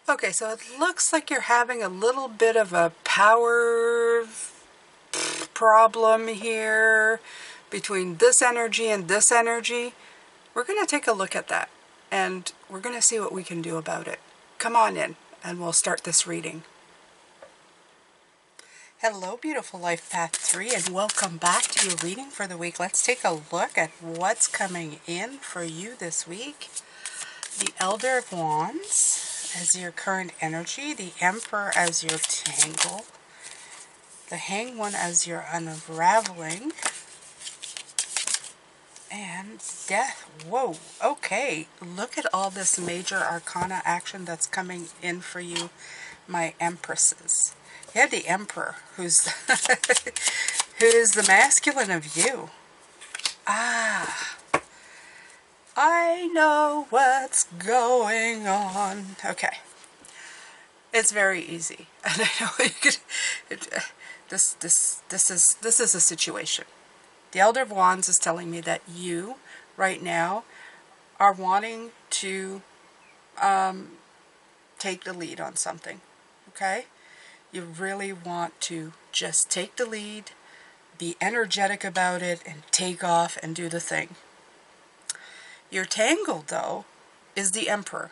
Okay, so it looks like you're having a little bit of a power problem here between this energy and this energy. We're going to take a look at that, and we're going to see what we can do about it. Come on in, and we'll start this reading. Hello, beautiful Life Path 3, and welcome back to your reading for the week. Let's take a look at what's coming in for you this week. The Elder of Wands as your current energy, the Emperor as your tangle, the Hanged One as your unraveling, and Death. Whoa, okay. Look at all this major arcana action that's coming in for you, my Empresses. You have the Emperor, who's who's the masculine of you. Ah, I know what's going on. Okay, it's very easy, and I know you could. This is a situation. The Elder of Wands is telling me that you, right now, are wanting to take the lead on something. Okay, you really want to just take the lead, be energetic about it, and take off and do the thing. Your tangle, though, is the Emperor.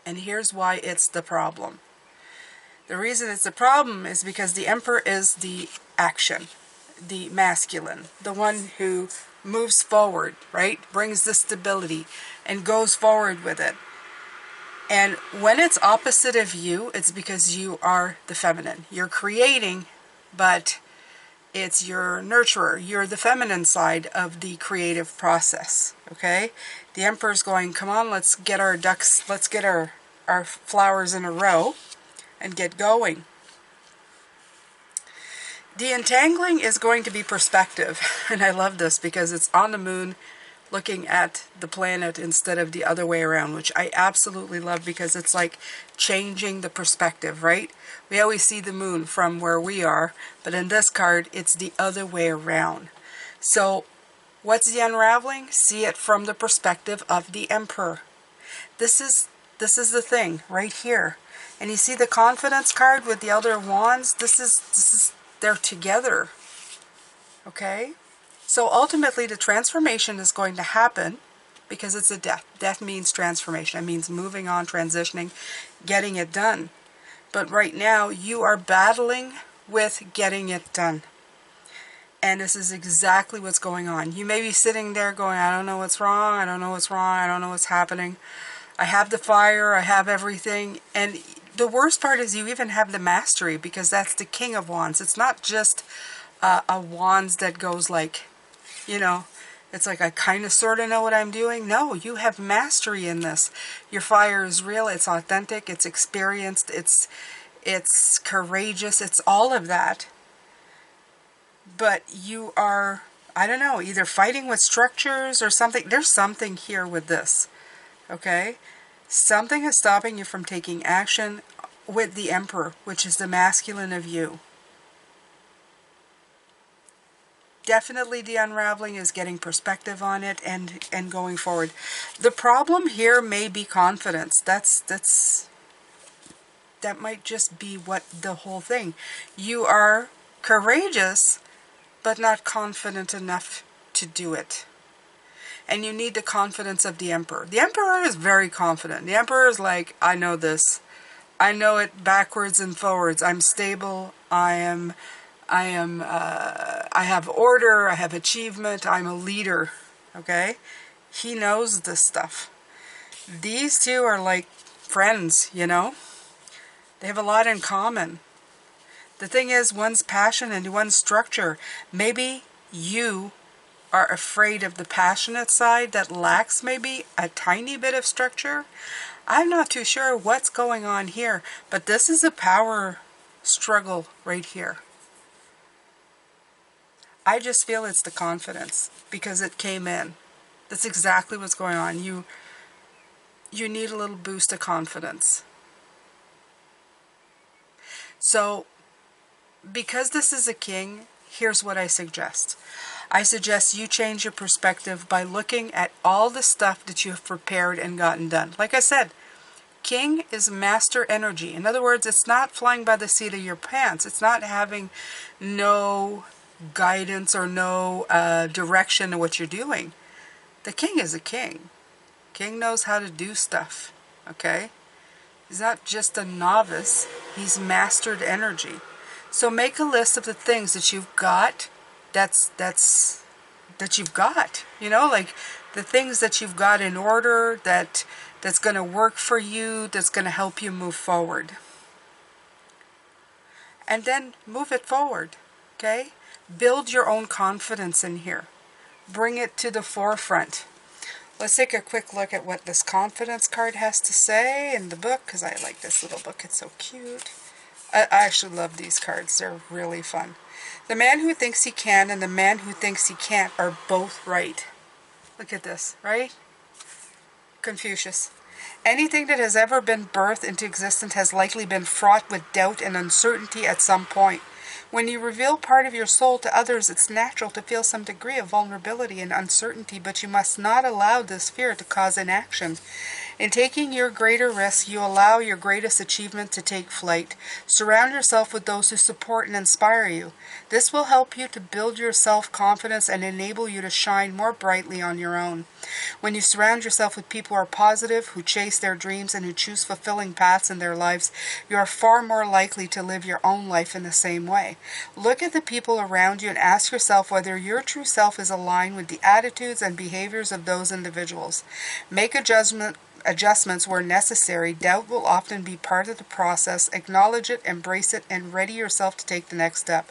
And here's why it's the problem. The reason it's a problem is because the Emperor is the action, the masculine, the one who moves forward, right? Brings the stability and goes forward with it. And when it's opposite of you, it's because you are the feminine. You're creating, but it's your nurturer. You're the feminine side of the creative process, okay? The Emperor's going, come on, let's get our ducks, let's get our flowers in a row and get going. The entangling is going to be perspective, and I love this because it's on the moon looking at the planet instead of the other way around, which I absolutely love because it's like changing the perspective, right? We always see the moon from where we are, but in this card, it's the other way around. So what's the unraveling? See it from the perspective of the Emperor. This is the thing right here. And you see the confidence card with the Elder of Wands? This is they're together. Okay? So ultimately, the transformation is going to happen because it's a death. Death means transformation. It means moving on, transitioning, getting it done. But right now, you are battling with getting it done. And this is exactly what's going on. You may be sitting there going, I don't know what's wrong. I don't know what's wrong. I don't know what's happening. I have the fire. I have everything. And the worst part is you even have the mastery because that's the King of Wands. It's not just a wands that goes like, you know, it's like I kind of sort of know what I'm doing. No, you have mastery in this. Your fire is real. It's authentic. It's experienced. It's courageous. It's all of that. But you are, I don't know, either fighting with structures or something. There's something here with this. Okay? Something is stopping you from taking action with the Emperor, which is the masculine of you. Definitely the unraveling is getting perspective on it and going forward. The problem here may be confidence. That might just be what the whole thing. You are courageous, but not confident enough to do it. And you need the confidence of the Emperor. The Emperor is very confident. The Emperor is like, I know this. I know it backwards and forwards. I'm stable. I have order, I have achievement, I'm a leader, okay? He knows this stuff. These two are like friends, you know? They have a lot in common. The thing is, one's passion and one's structure. Maybe you are afraid of the passionate side that lacks maybe a tiny bit of structure. I'm not too sure what's going on here, but this is a power struggle right here. I just feel it's the confidence because it came in. That's exactly what's going on. You need a little boost of confidence. So, because this is a king, here's what I suggest. I suggest you change your perspective by looking at all the stuff that you have prepared and gotten done. Like I said, King is master energy. In other words, it's not flying by the seat of your pants. It's not having no guidance or no direction in what you're doing. The king is a king. King knows how to do stuff, okay? He's not just a novice. He's mastered energy. So make a list of the things that you've got that you've got, you know, like the things that you've got in order that's going to work for you, that's going to help you move forward. And then move it forward, okay? Build your own confidence in here. Bring it to the forefront. Let's take a quick look at what this confidence card has to say in the book, because I like this little book. It's so cute. I actually love these cards. They're really fun. The man who thinks he can and the man who thinks he can't are both right. Look at this, right? Confucius. Anything that has ever been birthed into existence has likely been fraught with doubt and uncertainty at some point. When you reveal part of your soul to others, it's natural to feel some degree of vulnerability and uncertainty, but you must not allow this fear to cause inaction. In taking your greater risks, you allow your greatest achievement to take flight. Surround yourself with those who support and inspire you. This will help you to build your self-confidence and enable you to shine more brightly on your own. When you surround yourself with people who are positive, who chase their dreams, and who choose fulfilling paths in their lives, you are far more likely to live your own life in the same way. Look at the people around you and ask yourself whether your true self is aligned with the attitudes and behaviors of those individuals. Make adjustments where necessary. Doubt will often be part of the process. Acknowledge it, embrace it, and ready yourself to take the next step.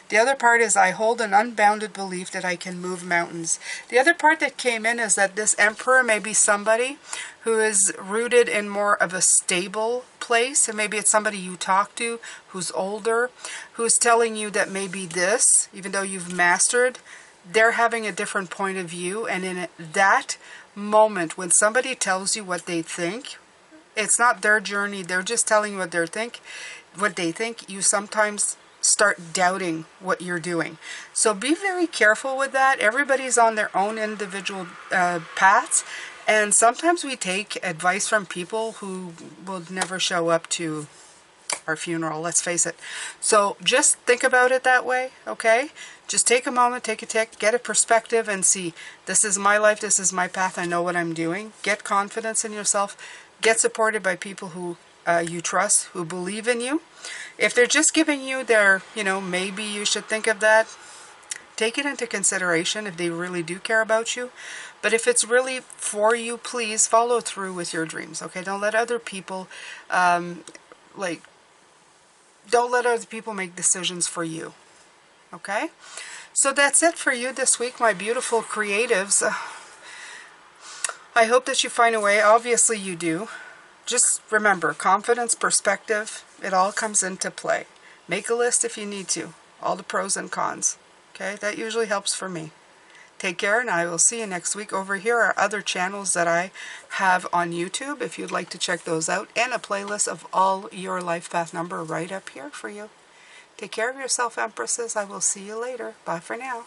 The other part is, I hold an unbounded belief that I can move mountains. The other part that came in is that this emperor may be somebody who is rooted in more of a stable place, and maybe it's somebody you talk to who's older, who's telling you that maybe this, even though you've mastered, they're having a different point of view, and in that moment when somebody tells you what they think, it's not their journey, they're just telling you what they think, you sometimes start doubting what you're doing. So be very careful with that. Everybody's on their own individual paths, and sometimes we take advice from people who will never show up to our funeral, let's face it. So just think about it that way, okay? Just take a moment, take a tick, get a perspective and see, this is my life, this is my path, I know what I'm doing. Get confidence in yourself. Get supported by people who you trust, who believe in you. If they're just giving you their, maybe you should think of that, take it into consideration if they really do care about you. But if it's really for you, please follow through with your dreams, okay? Don't let other people, don't let other people make decisions for you, okay? So that's it for you this week, my beautiful creatives. I hope that you find a way. Obviously you do. Just remember, confidence, perspective, it all comes into play. Make a list if you need to. All the pros and cons. Okay, that usually helps for me. Take care, and I will see you next week. Over here are other channels that I have on YouTube, if you'd like to check those out, and a playlist of all your life path number right up here for you. Take care of yourself, Empresses. I will see you later. Bye for now.